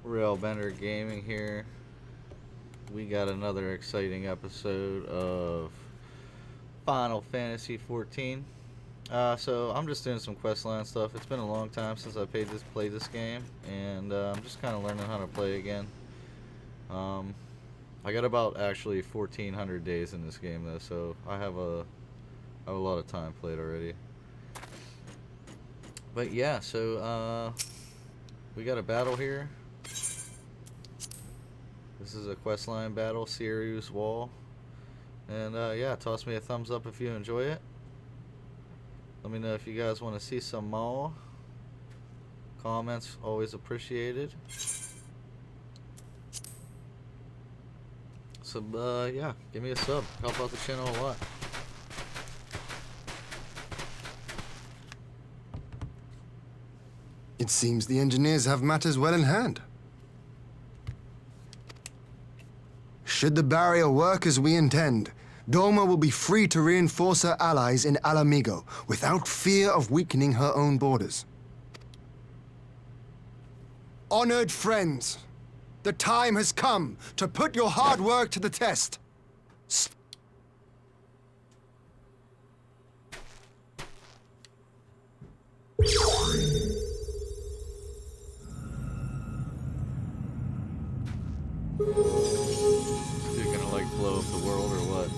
Railbender Gaming here. We got another exciting episode of Final Fantasy 14. So I'm just doing some questline stuff. It's been a long time since I played this game, and I'm just kind of learning how to play again. I got about actually 1,400 days in this game though, so I have a lot of time played already. But yeah, so we got a battle here. This is a questline battle, Sirius Wall. And yeah, toss me a thumbs up if you enjoy it. Let me know if you guys want to see some more. Comments always appreciated. So yeah, give me a sub. Help out the channel a lot. It seems the engineers have matters well in hand. Should the barrier work as we intend, Doma will be free to reinforce her allies in Alamigo without fear of weakening her own borders. Honored friends, the time has come to put your hard work to the test. You're gonna like blow up the world or what?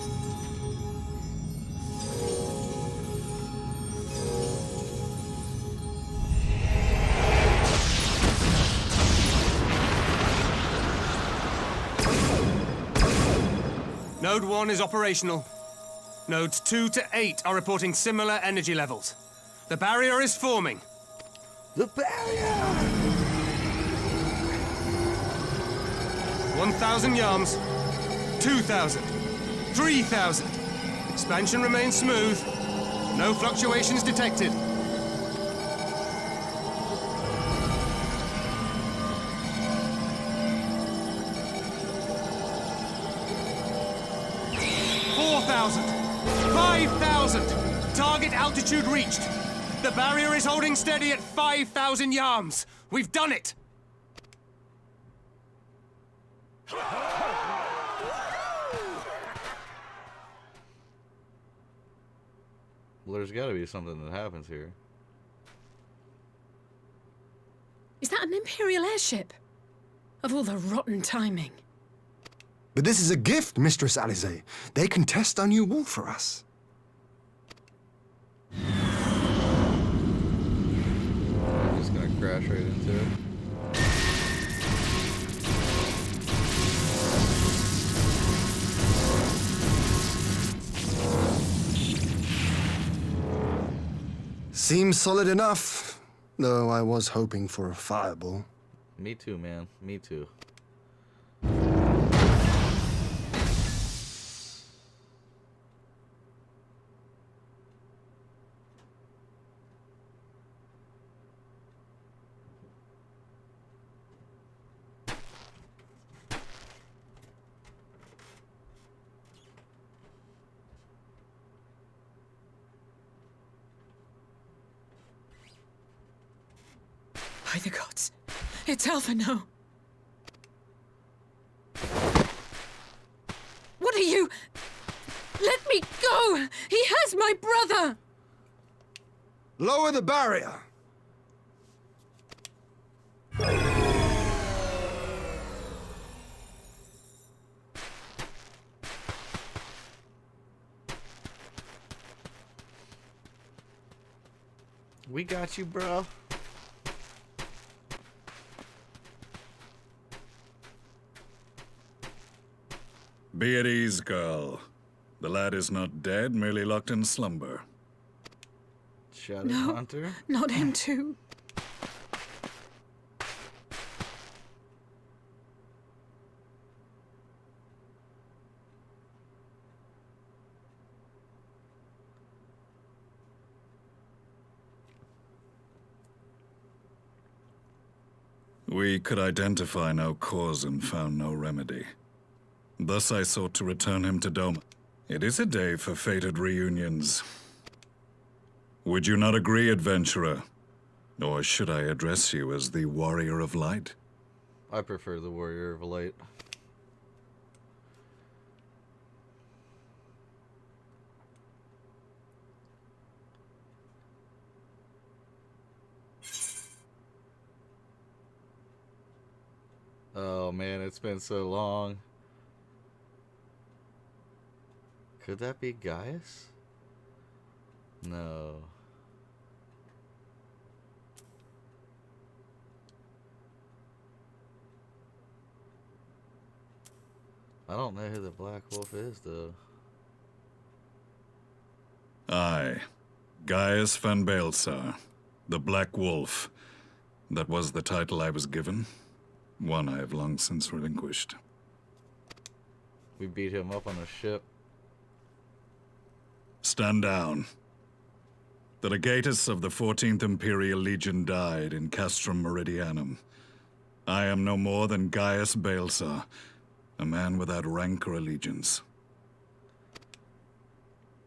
Node 1 is operational. Nodes 2 to 8 are reporting similar energy levels. The barrier is forming. The barrier! 1,000 yards, 2,000, 3,000. Expansion remains smooth. No fluctuations detected. 4,000, 5,000. Target altitude reached. The barrier is holding steady at 5,000 yards. We've done it. Well, there's gotta be something that happens here. Is that an Imperial airship? Of all the rotten timing. But this is a gift, Mistress Alize. They can test our new wall for us. I'm just gonna crash right into it. Seems solid enough, though I was hoping for a fireball. Me too, man. Me too. By the gods. It's Alphino. What are you? Let me go! He has my brother! Lower the barrier! We got you, bro. Be at ease, girl. The lad is not dead, merely locked in slumber. Shadow No, Hunter. not him too. We could identify no cause and found no remedy. Thus I sought to return him to Doma. It is a day for fated reunions. Would you not agree, adventurer? Or should I address you as the Warrior of Light? I prefer the Warrior of Light. Oh man, it's been so long. Could that be Gaius? No. I don't know who the Black Wolf is, though. I, Gaius van Baelsar, the Black Wolf. That was the title I was given. One I have long since relinquished. We beat him up on a ship. Stand down. The legatus of the 14th Imperial Legion died in Castrum Meridianum. I am no more than Gaius Baelsar, a man without rank or allegiance.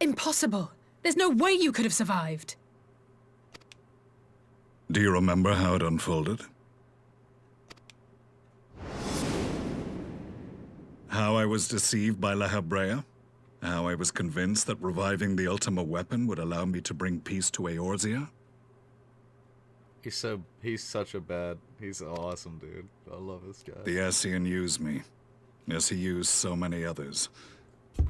Impossible! There's no way you could have survived! Do you remember how it unfolded? How I was deceived by La Habrea? How I was convinced that reviving the Ultima weapon would allow me to bring peace to Eorzea? He's awesome, dude. I love this guy. The Ascian used me, as he used so many others,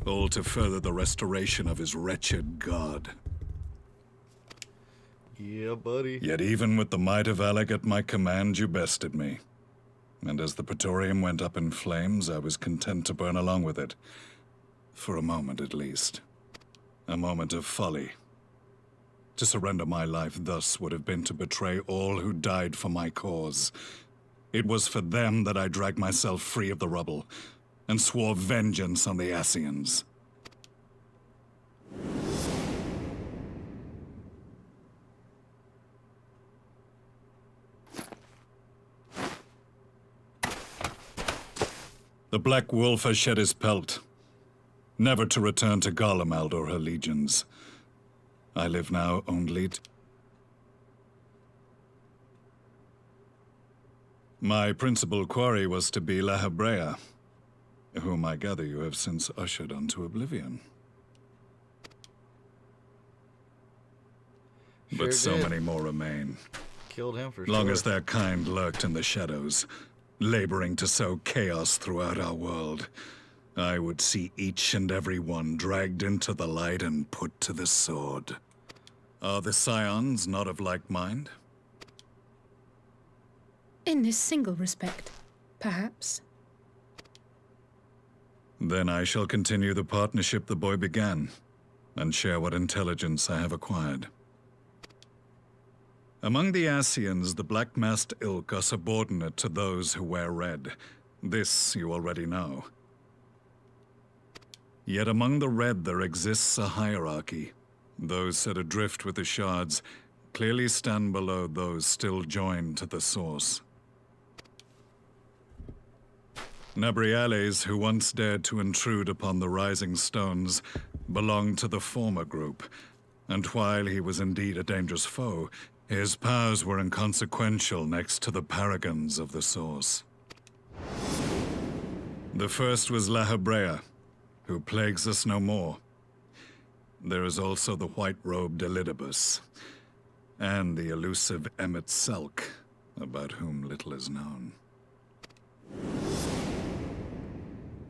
all to further the restoration of his wretched god. Yeah, buddy. Yet even with the might of Alec at my command, you bested me. And as the Praetorium went up in flames, I was content to burn along with it. For a moment, at least. A moment of folly. To surrender my life thus would have been to betray all who died for my cause. It was for them that I dragged myself free of the rubble, and swore vengeance on the Ascians. The Black Wolf has shed his pelt, never to return to Garlemald or her legions. I live now only My principal quarry was to be La Habrea, whom I gather you have since ushered onto oblivion. Sure But so did. many more remain. Killed him for Long sure. as their kind lurked in the shadows, laboring to sow chaos throughout our world, I would see each and every one dragged into the light and put to the sword. Are the Scions not of like mind? In this single respect, perhaps. Then I shall continue the partnership the boy began, and share what intelligence I have acquired. Among the Ascians, the Black-masked ilk are subordinate to those who wear red. This you already know. Yet among the red there exists a hierarchy. Those set adrift with the shards clearly stand below those still joined to the source. Nabriales, who once dared to intrude upon the Rising Stones, belonged to the former group, and while he was indeed a dangerous foe, his powers were inconsequential next to the paragons of the Source. The first was La Habrea, who plagues us no more. There is also the white-robed Elidibus, and the elusive Emmet Selk, about whom little is known.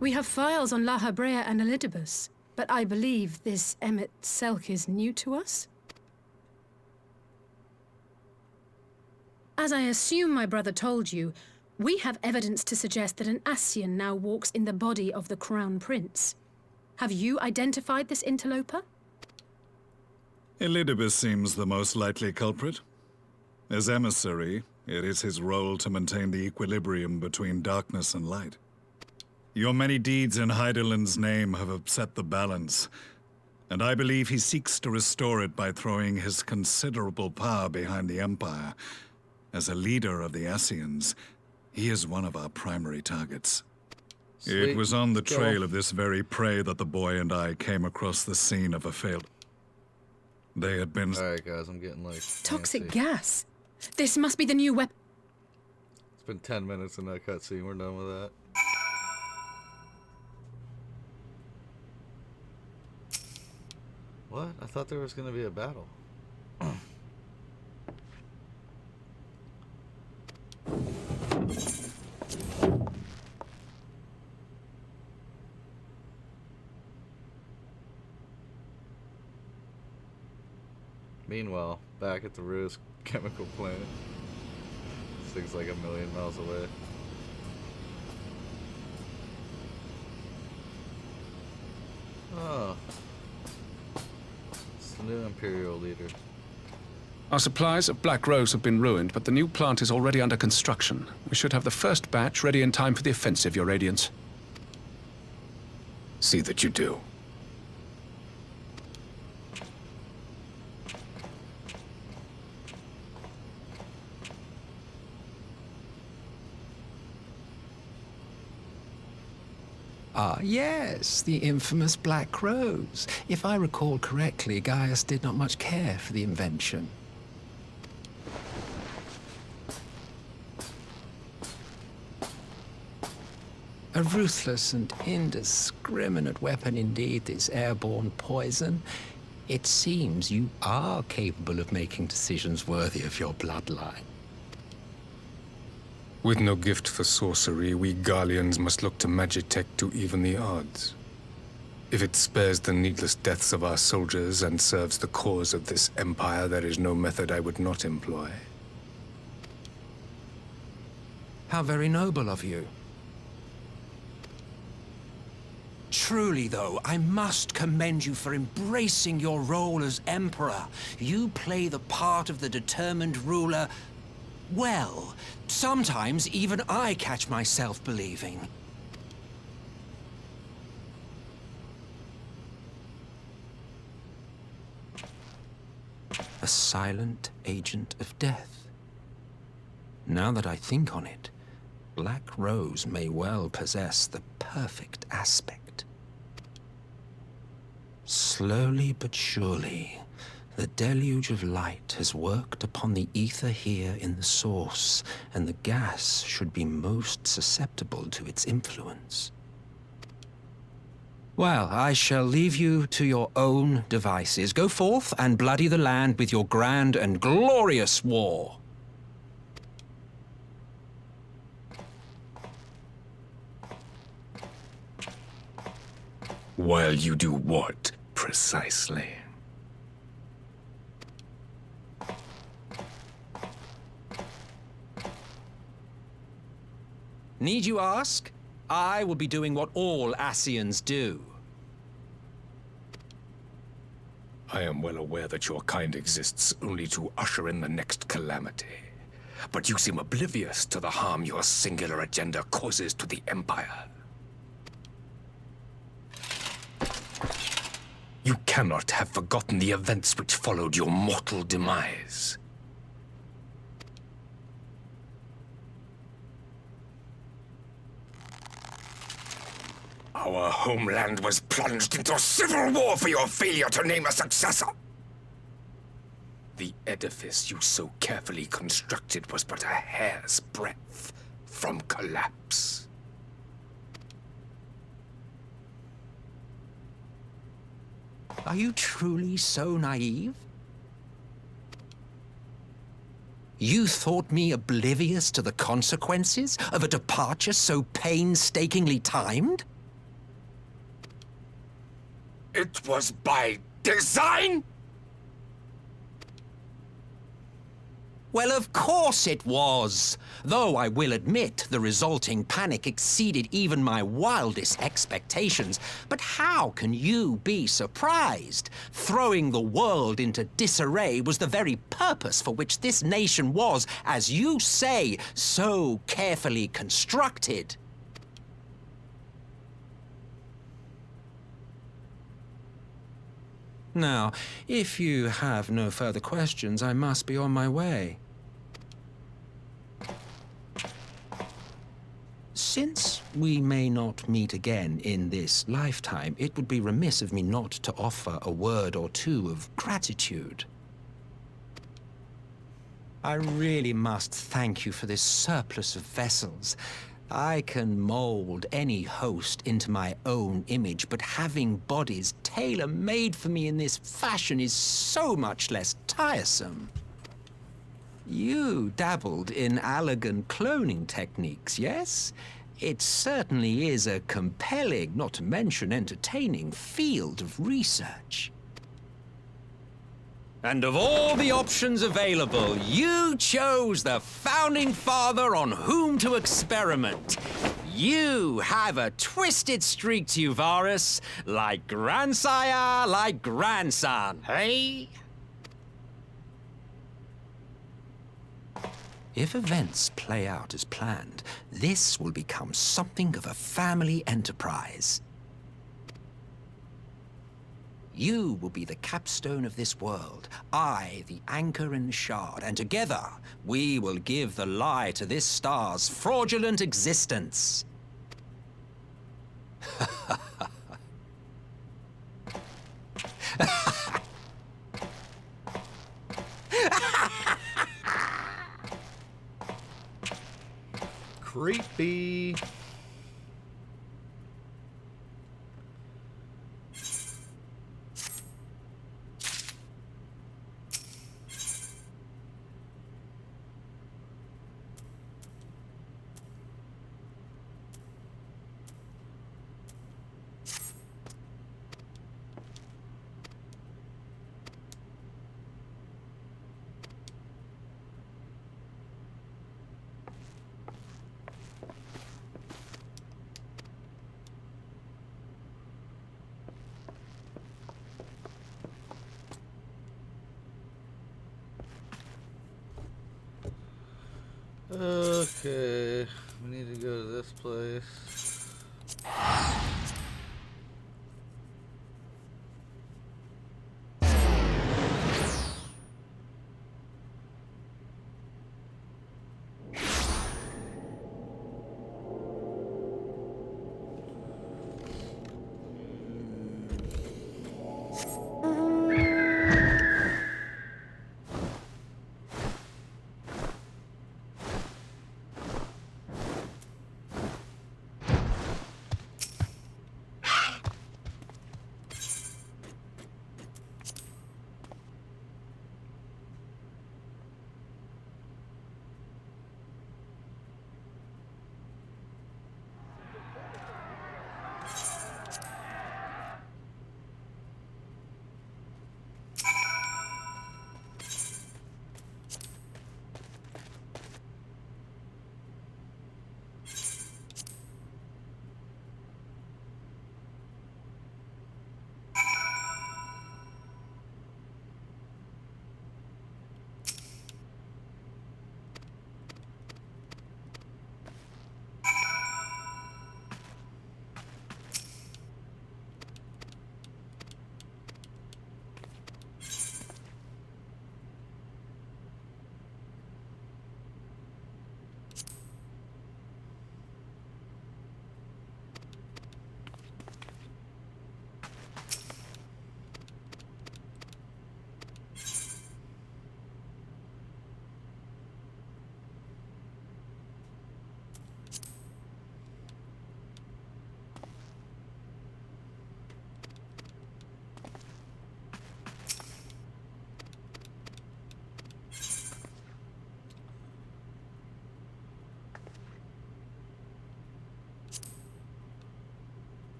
We have files on La Habrea and Elidibus, but I believe this Emmet Selk is new to us? As I assume my brother told you, we have evidence to suggest that an Ascian now walks in the body of the Crown Prince. Have you identified this interloper? Elidibus seems the most likely culprit. As emissary, it is his role to maintain the equilibrium between darkness and light. Your many deeds in Hydaelyn's name have upset the balance, and I believe he seeks to restore it by throwing his considerable power behind the Empire. As a leader of the Ascians, he is one of our primary targets. Sweet. It was on the Let's go. trail of this very prey that the boy and I came across the scene of a failed... They had been... Alright, guys, I'm getting like Toxic fancy. gas. This must be the new weapon. It's been 10 minutes in that cutscene. We're done with that. What? I thought there was going to be a battle. Meanwhile, back at the Rose chemical plant. This thing's like a million miles away. Oh. It's the new Imperial leader. Our supplies of Black Rose have been ruined, but the new plant is already under construction. We should have the first batch ready in time for the offensive, Your Radiance. See that you do. Ah, yes, the infamous Black Rose. If I recall correctly, Gaius did not much care for the invention. A ruthless and indiscriminate weapon indeed, this airborne poison. It seems you are capable of making decisions worthy of your bloodline. With no gift for sorcery, we Garleans must look to Magitech to even the odds. If it spares the needless deaths of our soldiers and serves the cause of this empire, there is no method I would not employ. How very noble of you. Truly, though, I must commend you for embracing your role as Emperor. You play the part of the determined ruler well. Sometimes even I catch myself believing. A silent agent of death. Now that I think on it, Black Rose may well possess the perfect aspect. Slowly but surely, the deluge of light has worked upon the ether here in the source, and the gas should be most susceptible to its influence. Well, I shall leave you to your own devices. Go forth and bloody the land with your grand and glorious war. While you do what, precisely? Need you ask? I will be doing what all Ascians do. I am well aware that your kind exists only to usher in the next calamity. But you seem oblivious to the harm your singular agenda causes to the Empire. You cannot have forgotten the events which followed your mortal demise. Our homeland was plunged into civil war for your failure to name a successor. The edifice you so carefully constructed was but a hair's breadth from collapse. Are you truly so naive? You thought me oblivious to the consequences of a departure so painstakingly timed? It was by design? Well, of course it was. Though I will admit the resulting panic exceeded even my wildest expectations. But how can you be surprised? Throwing the world into disarray was the very purpose for which this nation was, as you say, so carefully constructed. Now, if you have no further questions, I must be on my way. Since we may not meet again in this lifetime, it would be remiss of me not to offer a word or two of gratitude. I really must thank you for this surplus of vessels. I can mold any host into my own image, but having bodies tailor-made for me in this fashion is so much less tiresome. You dabbled in Allagan cloning techniques, yes? It certainly is a compelling, not to mention entertaining, field of research. And of all the options available, you chose the founding father on whom to experiment. You have a twisted streak to you, Varus, like grandsire, like grandson, hey? If events play out as planned, this will become something of a family enterprise. You will be the capstone of this world, I the anchor in the shard, and together we will give the lie to this star's fraudulent existence. Creepy. Okay, we need to go to this place.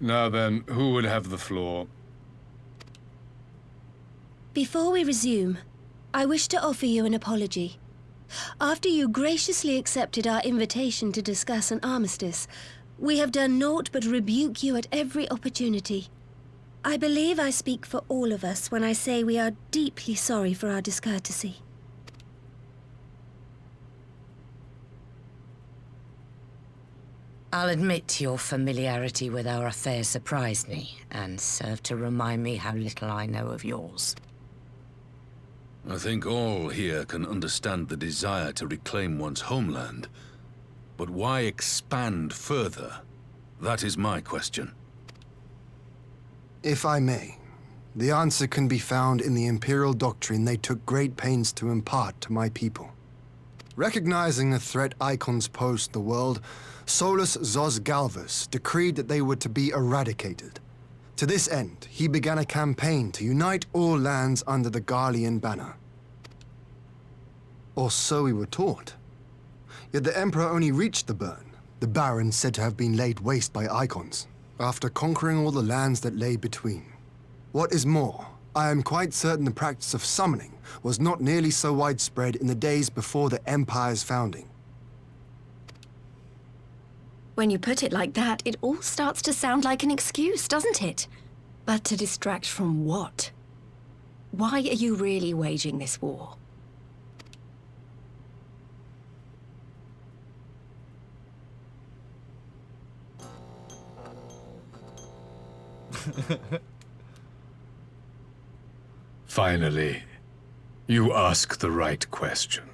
Now then, who would have the floor? Before we resume, I wish to offer you an apology. After you graciously accepted our invitation to discuss an armistice, we have done naught but rebuke you at every opportunity. I believe I speak for all of us when I say we are deeply sorry for our discourtesy. I'll admit your familiarity with our affairs surprised me, and served to remind me how little I know of yours. I think all here can understand the desire to reclaim one's homeland. But why expand further? That is my question. If I may, the answer can be found in the Imperial doctrine they took great pains to impart to my people. Recognizing the threat icons pose to the world, Solus Zos Galvus decreed that they were to be eradicated. To this end, he began a campaign to unite all lands under the Garlean banner. Or so we were taught. Yet the Emperor only reached the burn, the Baron said to have been laid waste by icons, after conquering all the lands that lay between. What is more, I am quite certain the practice of summoning was not nearly so widespread in the days before the Empire's founding. When you put it like that, it all starts to sound like an excuse, doesn't it? But to distract from what? Why are you really waging this war? Finally, you ask the right question.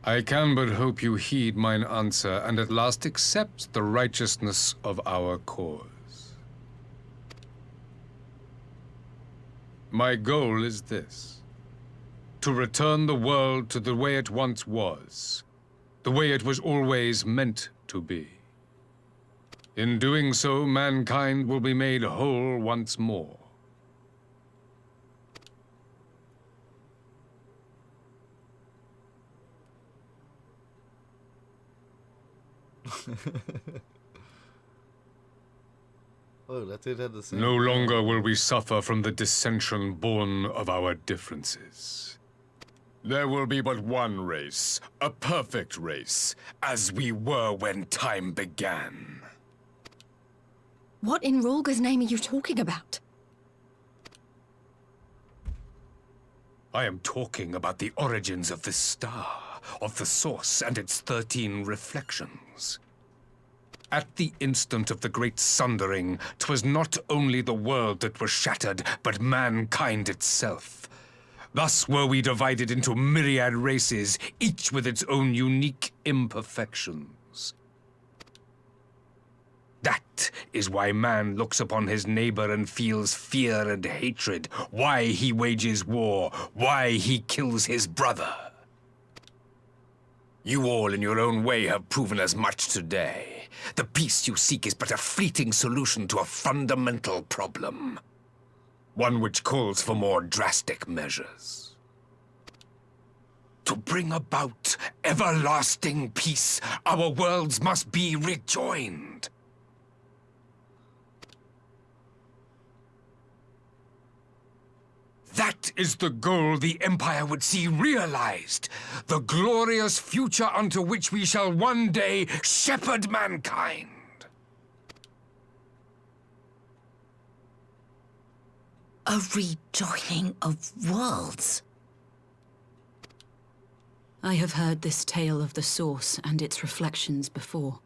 I can but hope you heed mine answer and at last accept the righteousness of our cause. My goal is this: to return the world to the way it once was, the way it was always meant to be. In doing so, mankind will be made whole once more. Oh, that dude had the same. No longer will we suffer from the dissension born of our differences. There will be but one race, a perfect race, as we were when time began. What in Rulga's name are you talking about? I am talking about the origins of this star, of the source and its 13 reflections. At the instant of the great sundering, 'twas not only the world that was shattered, but mankind itself. Thus were we divided into myriad races, each with its own unique imperfections. That is why man looks upon his neighbor and feels fear and hatred, why he wages war, why he kills his brother. You all in your own way have proven as much today. The peace you seek is but a fleeting solution to a fundamental problem. One which calls for more drastic measures. To bring about everlasting peace, our worlds must be rejoined. That is the goal the Empire would see realized. The glorious future unto which we shall one day shepherd mankind. A rejoining of worlds. I have heard this tale of the Source and its reflections before.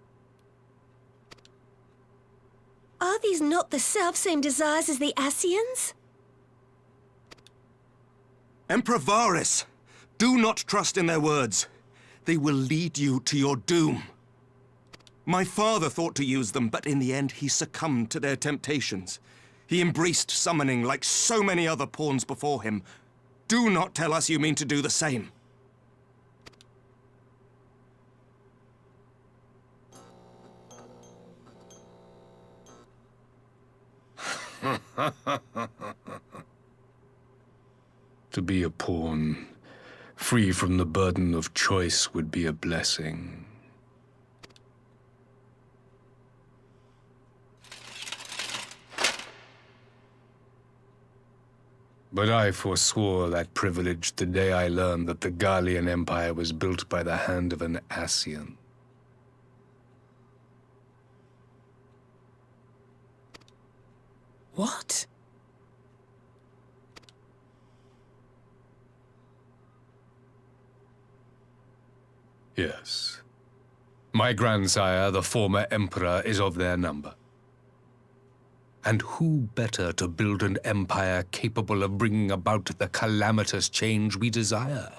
Are these not the selfsame desires as the Ascians? Emperor Varus, do not trust in their words. They will lead you to your doom. My father thought to use them, but in the end he succumbed to their temptations. He embraced summoning like so many other pawns before him. Do not tell us you mean to do the same. To be a pawn, free from the burden of choice, would be a blessing. But I forswore that privilege the day I learned that the Garlean Empire was built by the hand of an Ascian. What? Yes. My grandsire, the former emperor, is of their number. And who better to build an empire capable of bringing about the calamitous change we desire?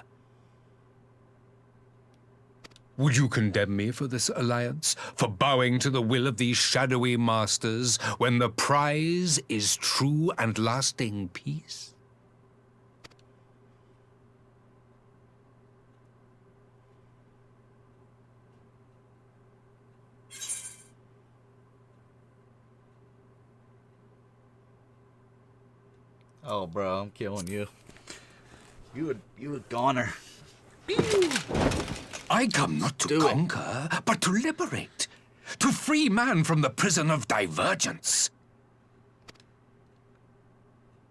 Would you condemn me for this alliance? For bowing to the will of these shadowy masters when the prize is true and lasting peace? Oh, bro, I'm killing you. You a goner. I come not to conquer, but to liberate. To free man from the prison of divergence.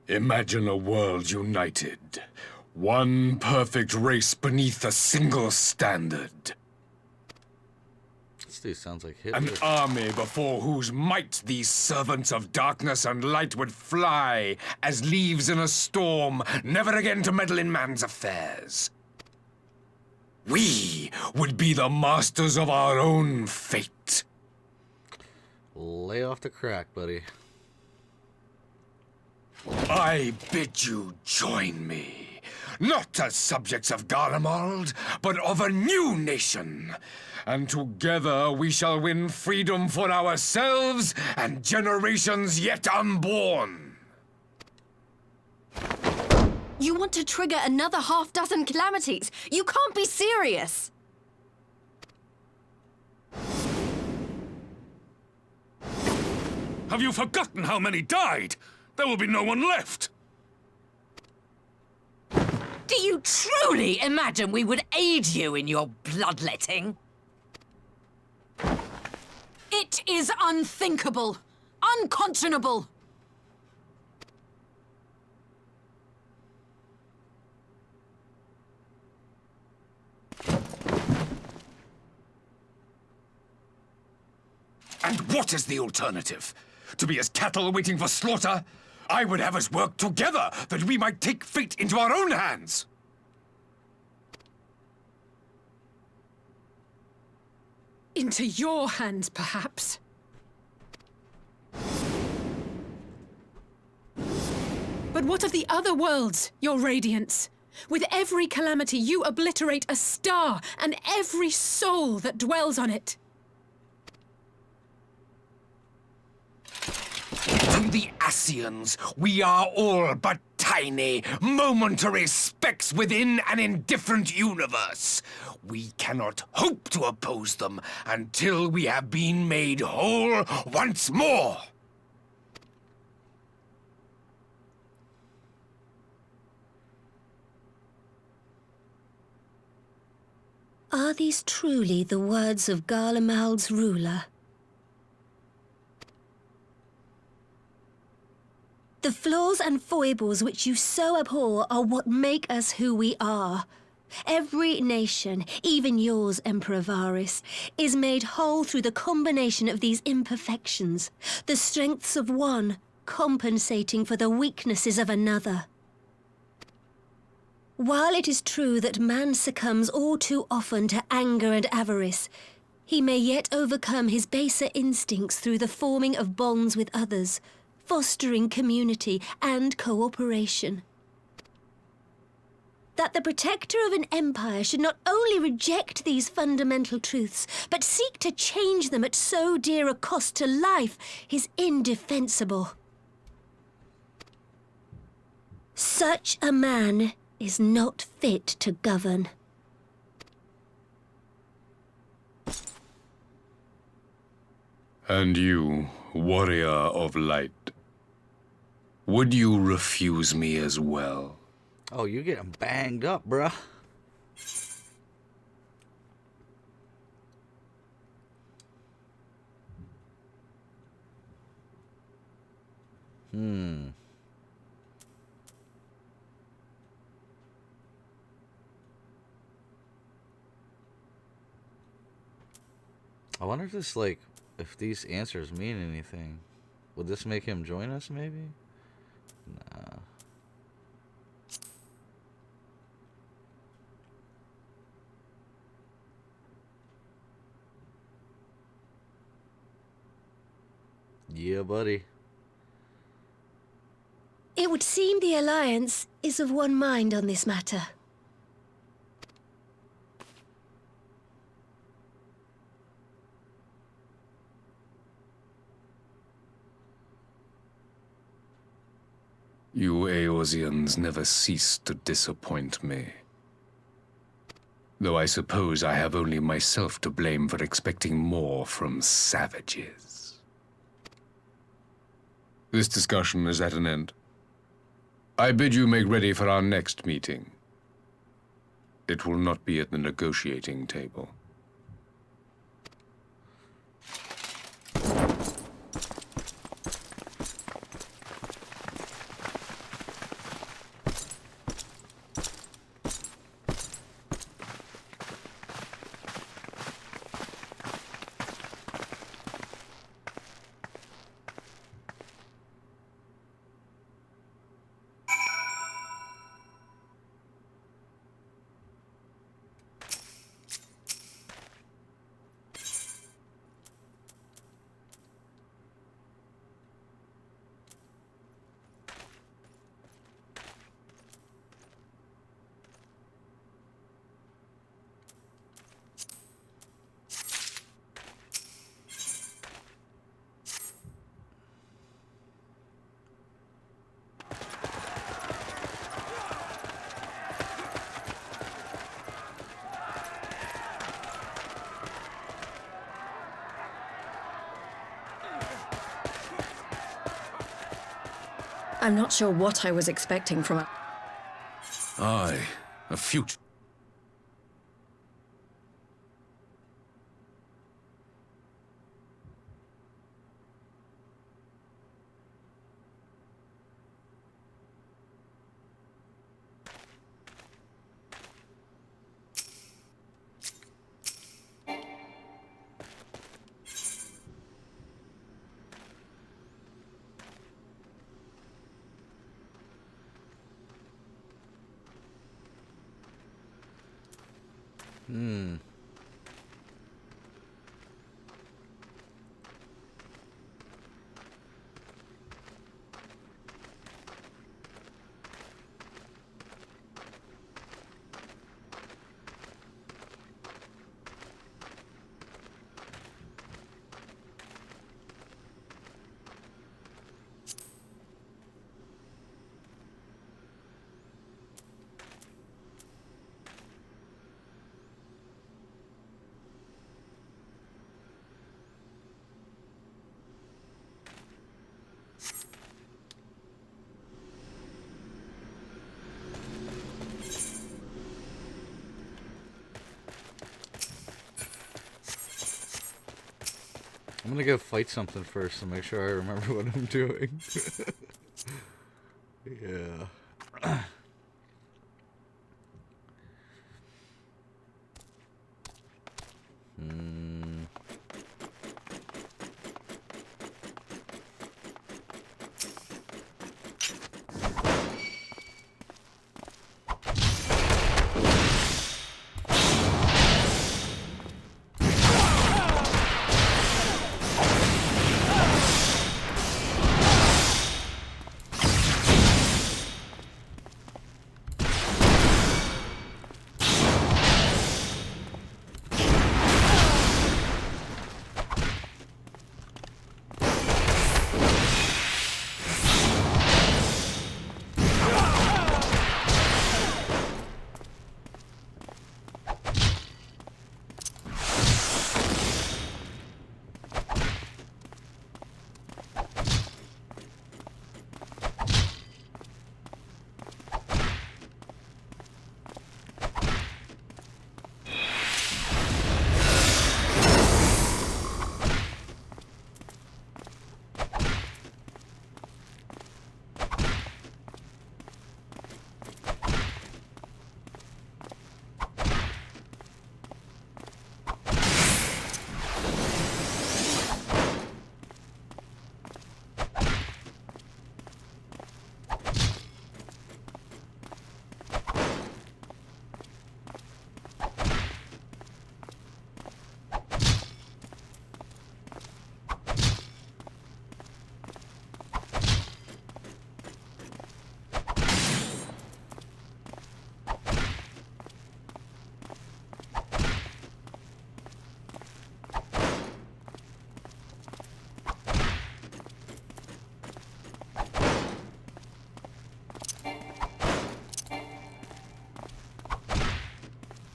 Imagine a world united. One perfect race beneath a single standard. This dude sounds like Hitler. An army before whose might these servants of darkness and light would fly as leaves in a storm, never again to meddle in man's affairs. We would be the masters of our own fate. Lay off the crack, buddy. I bid you join me, not as subjects of Garlemald, but of a new nation. And together we shall win freedom for ourselves and generations yet unborn. You want to trigger another half-dozen calamities? You can't be serious! Have you forgotten how many died? There will be no one left. Do you truly imagine we would aid you in your bloodletting? It is unthinkable, unconscionable. And what is the alternative? To be as cattle waiting for slaughter? I would have us work together, that we might take fate into our own hands! Into your hands, perhaps. But what of the other worlds, your radiance? With every calamity, you obliterate a star and every soul that dwells on it. To the Ascians, we are all but tiny, momentary specks within an indifferent universe. We cannot hope to oppose them until we have been made whole once more. Are these truly the words of Garlemald's ruler? The flaws and foibles which you so abhor are what make us who we are. Every nation, even yours, Emperor Varys, is made whole through the combination of these imperfections, the strengths of one compensating for the weaknesses of another. While it is true that man succumbs all too often to anger and avarice, he may yet overcome his baser instincts through the forming of bonds with others, fostering community and cooperation. That the protector of an empire should not only reject these fundamental truths, but seek to change them at so dear a cost to life is indefensible. Such a man is not fit to govern. And you, warrior of light, would you refuse me as well? Oh, you're getting banged up, bruh. I wonder if this, like, if these answers mean anything. Would this make him join us, maybe? Nah. Yeah, buddy. It would seem the Alliance is of one mind on this matter. You Eorzeans never cease to disappoint me. Though I suppose I have only myself to blame for expecting more from savages. This discussion is at an end. I bid you make ready for our next meeting. It will not be at the negotiating table. I'm not sure what I was expecting from a... Aye, a future. I'm gonna go fight something first to make sure I remember what I'm doing. Yeah.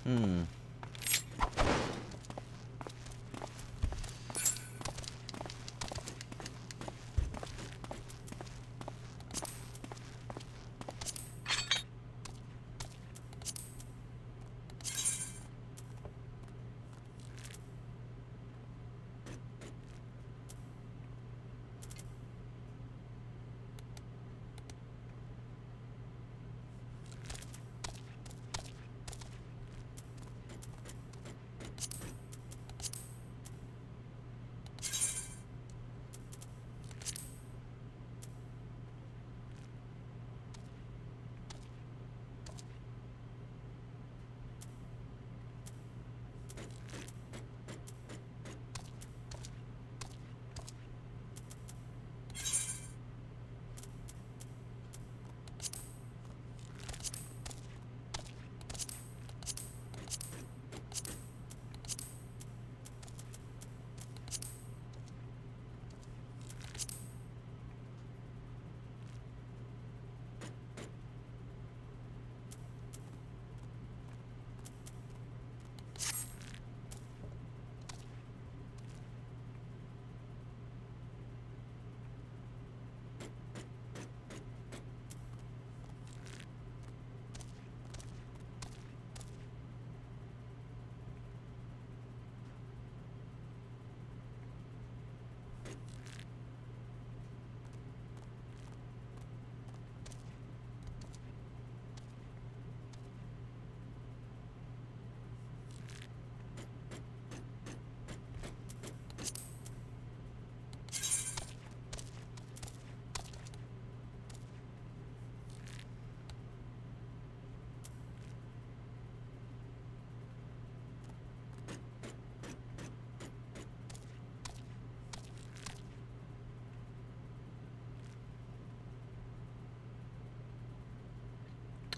Hmm.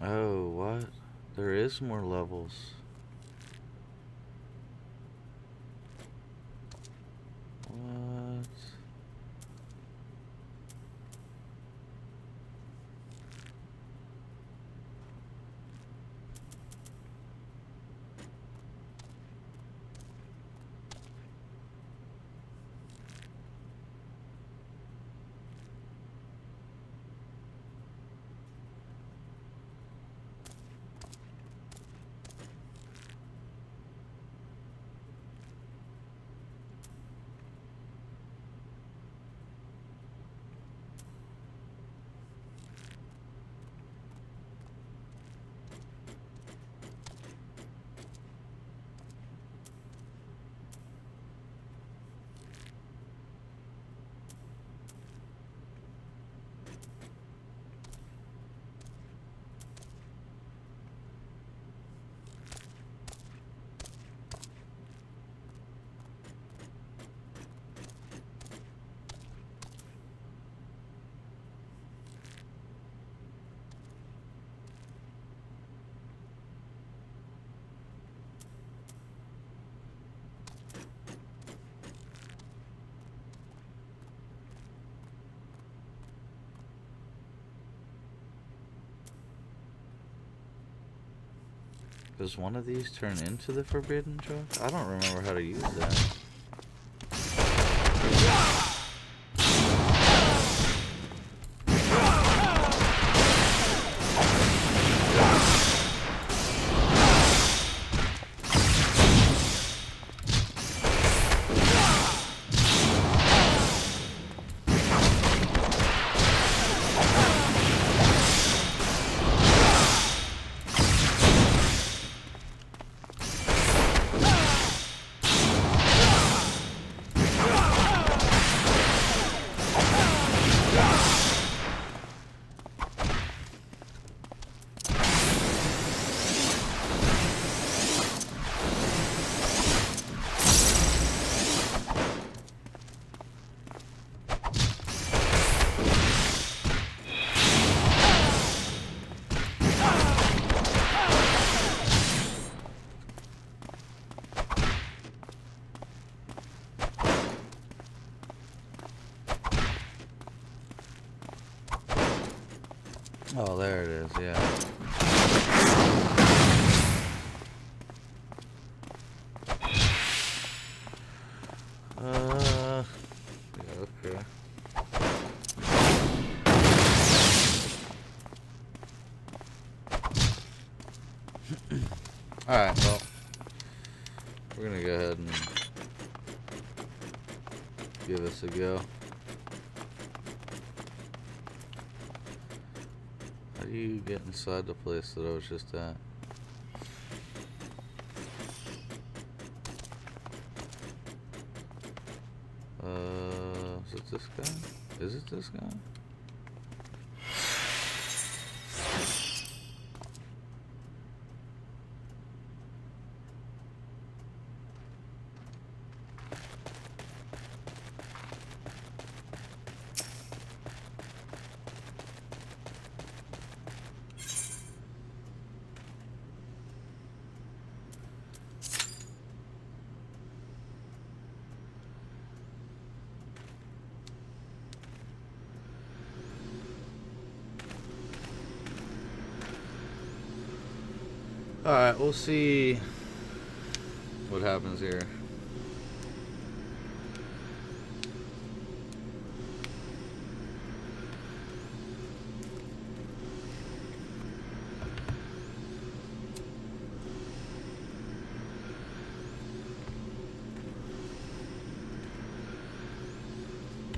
Oh, what? There is more levels. What? Does one of these turn into the forbidden drug? I don't remember how to use that. Oh, there it is, yeah. Alright, well, we're gonna go ahead and give this a go. How do you get inside the place that I was just at? Is it this guy? Is it this guy? Alright, we'll see what happens here.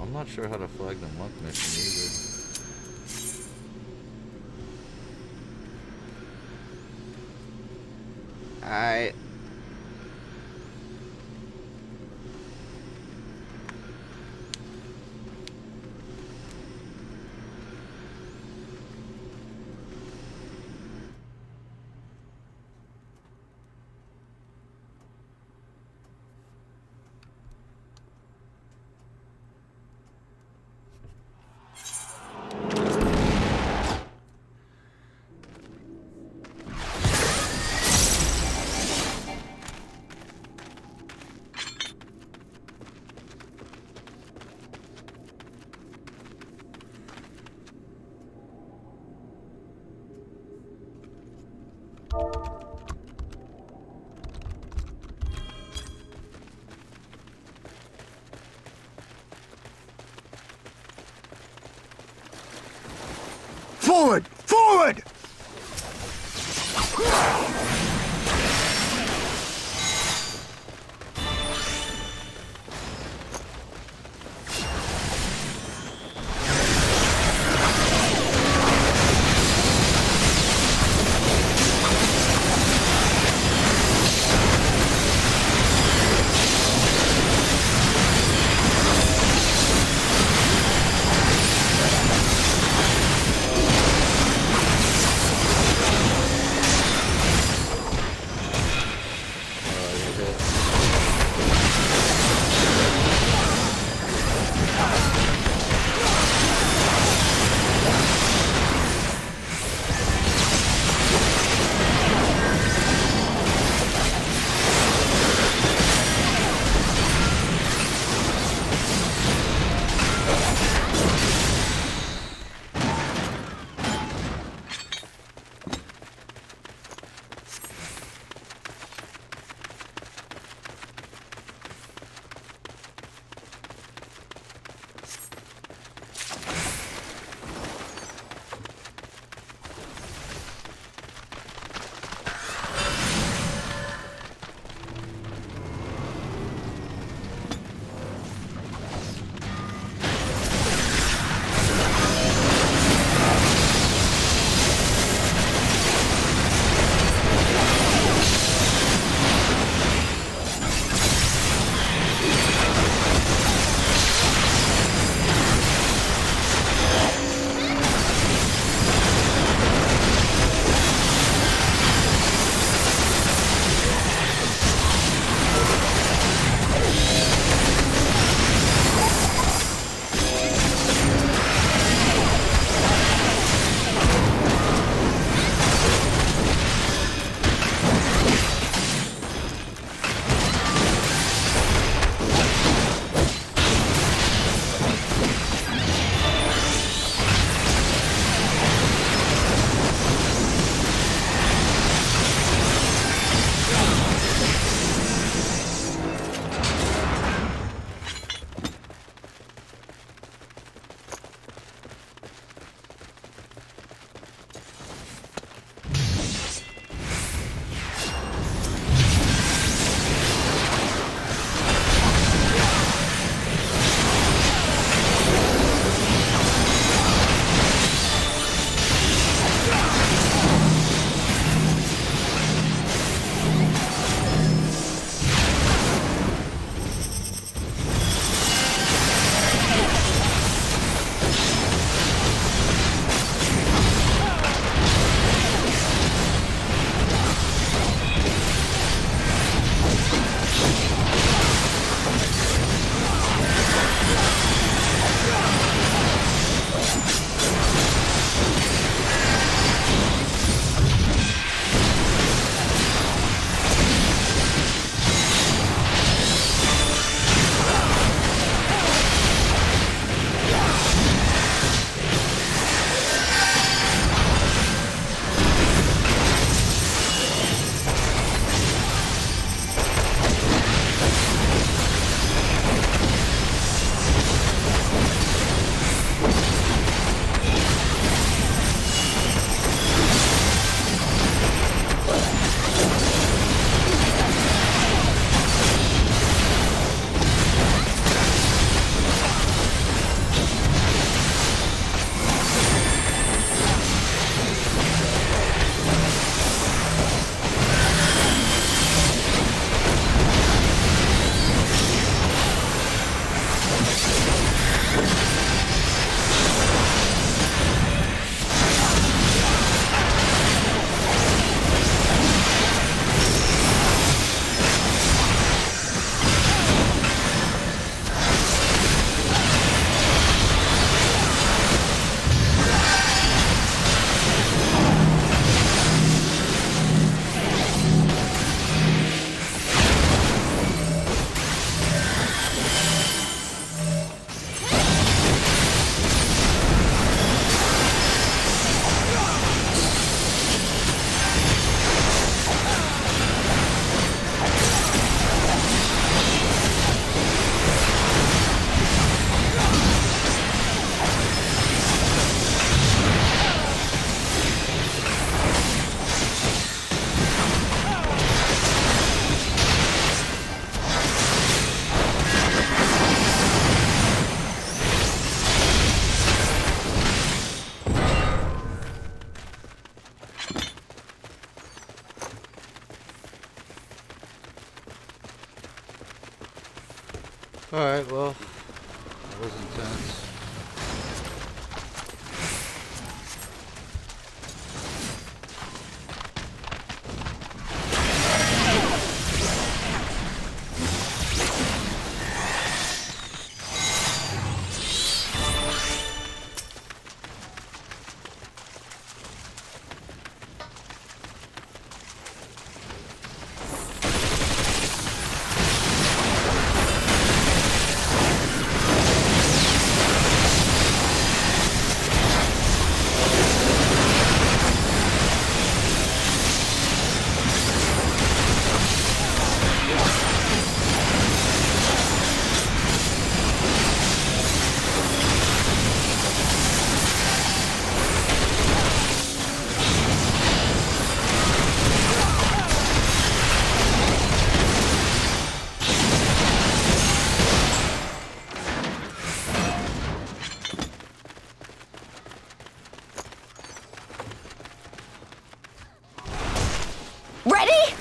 I'm not sure how to flag the monk mission either. I Forward! Forward! Alright, well, that was intense. Ready?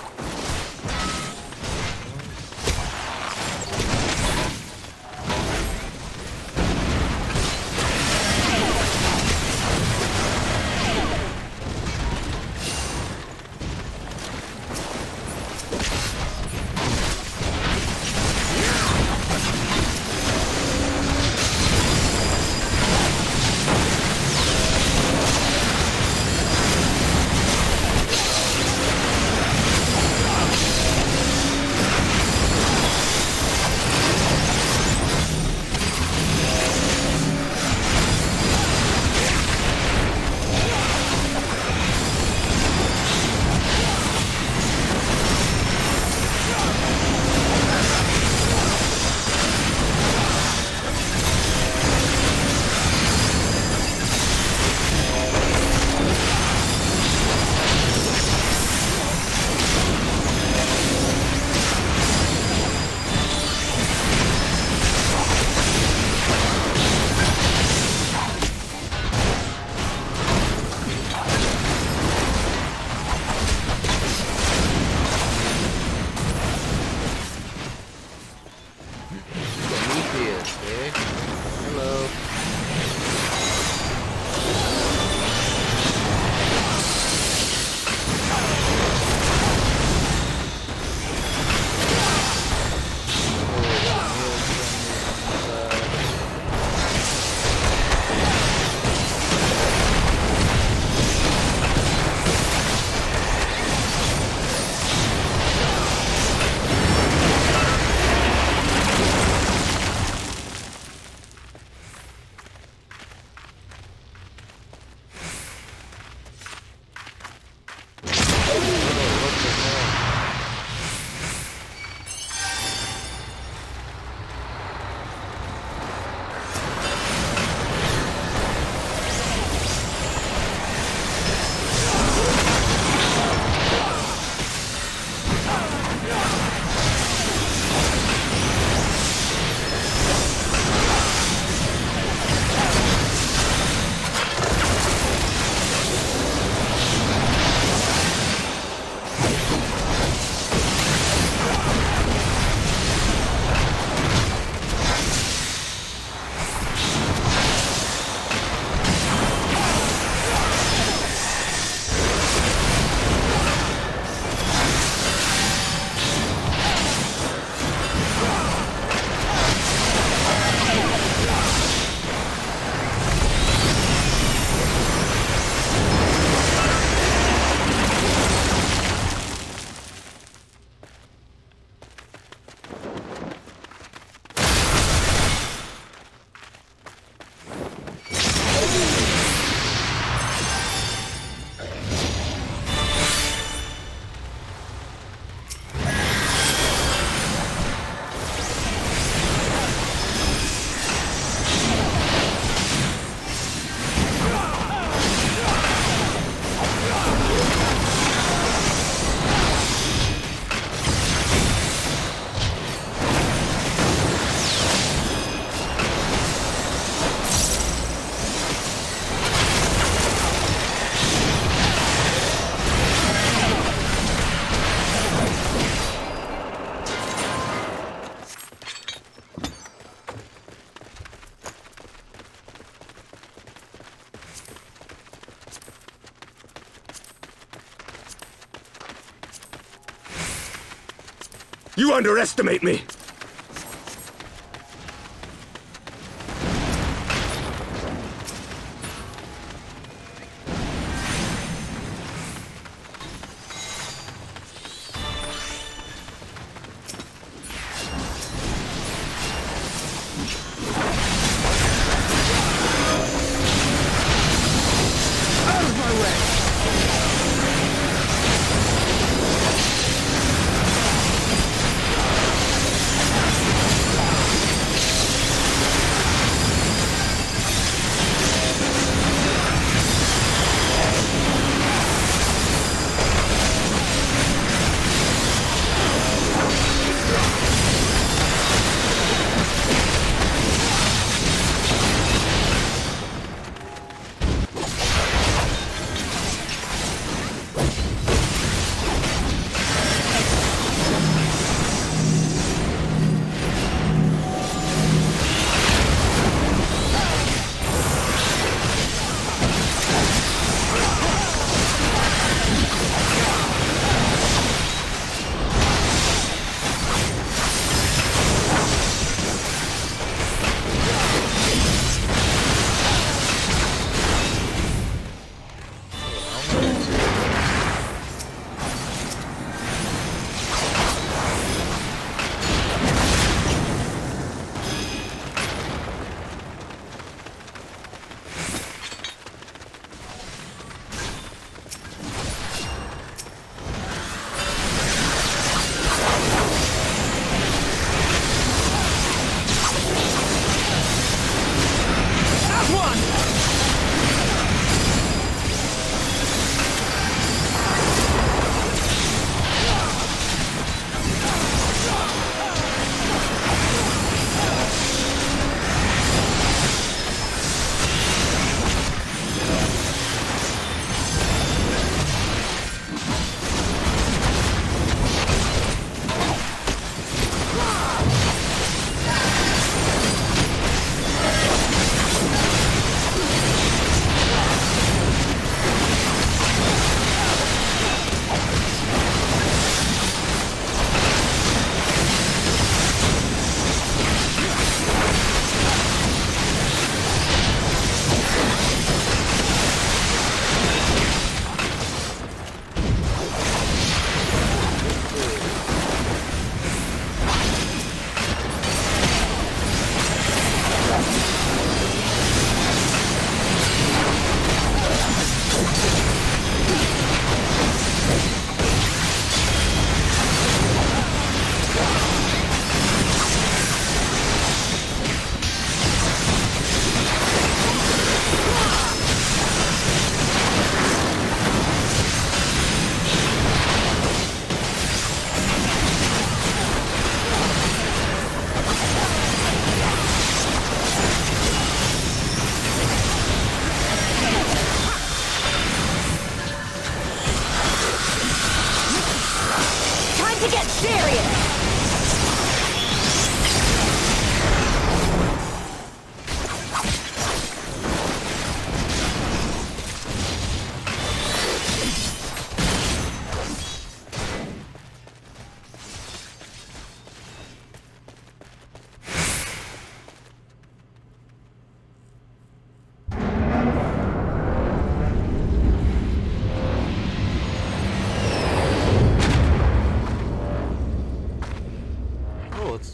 You underestimate me!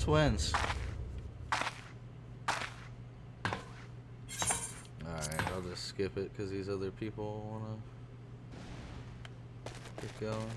Twins. Alright, I'll just skip it because these other people want to get going.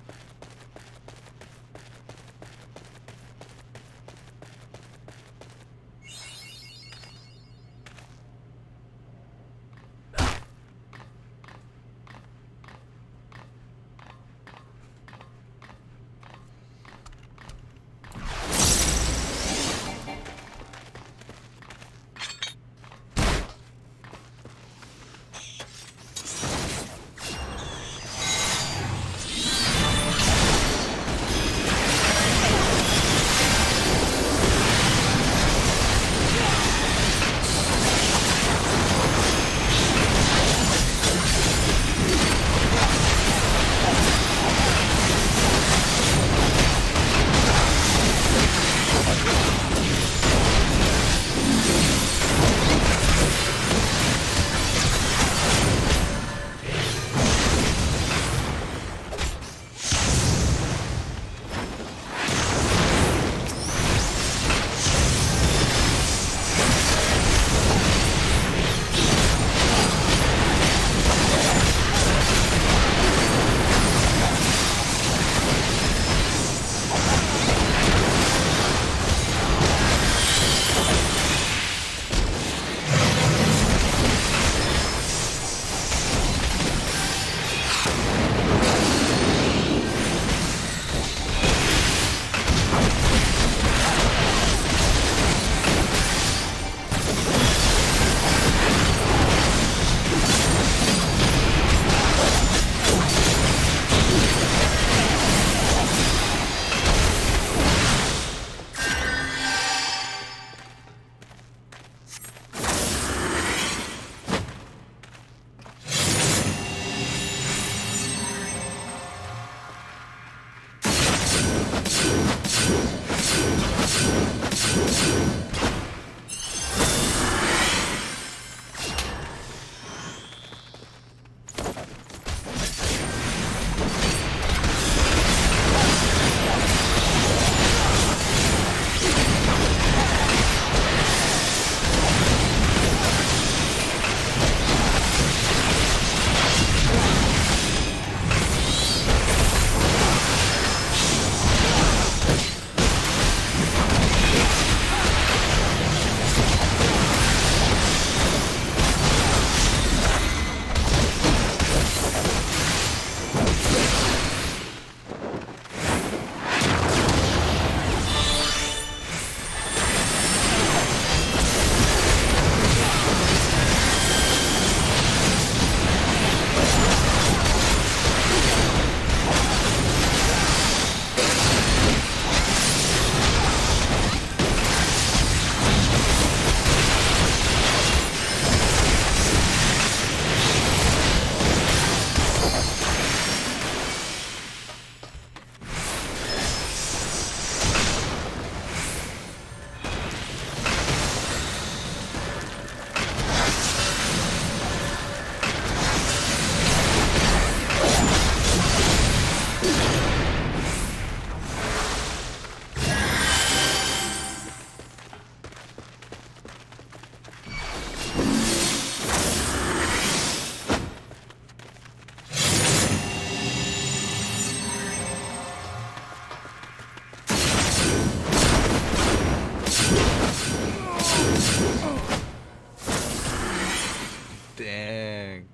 Dang.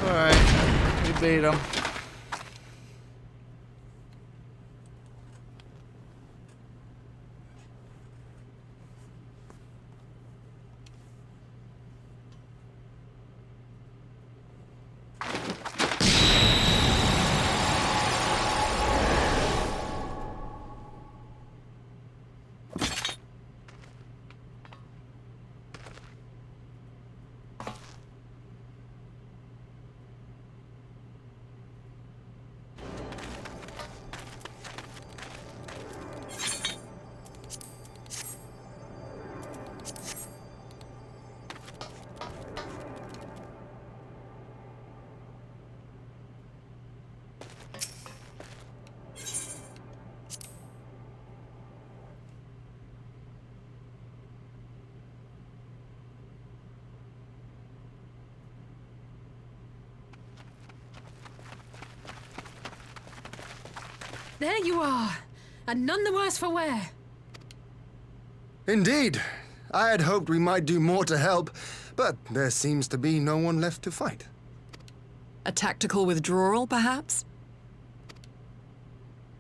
Alright, we beat him. There you are, and none the worse for wear. Indeed. I had hoped we might do more to help, but there seems to be no one left to fight. A tactical withdrawal, perhaps?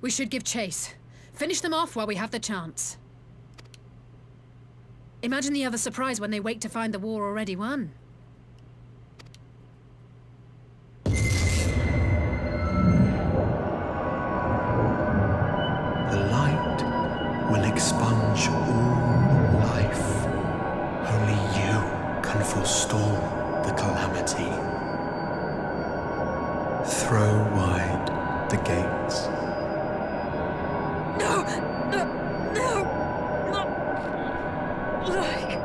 We should give chase. Finish them off while we have the chance. Imagine the other surprise when they wake to find the war already won. The light will expunge all life. Only you can forestall the calamity. Throw wide the gates. No! No! No! Not like...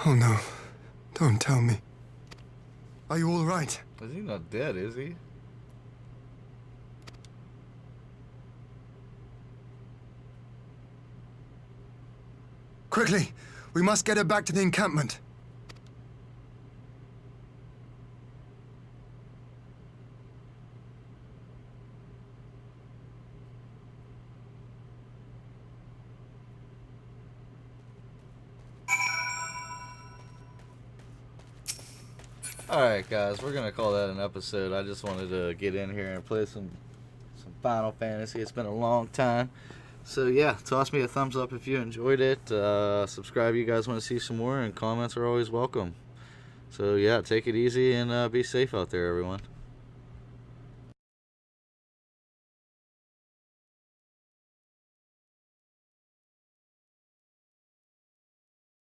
Oh no. Don't tell me. Are you all right? Is he not dead, is he? Quickly! We must get her back to the encampment. Alright guys, we're gonna call that an episode. I just wanted to get in here and play some Final Fantasy. It's been a long time. So yeah, toss me a thumbs up if you enjoyed it. Subscribe if you guys want to see some more, and comments are always welcome. So yeah, take it easy and be safe out there, everyone.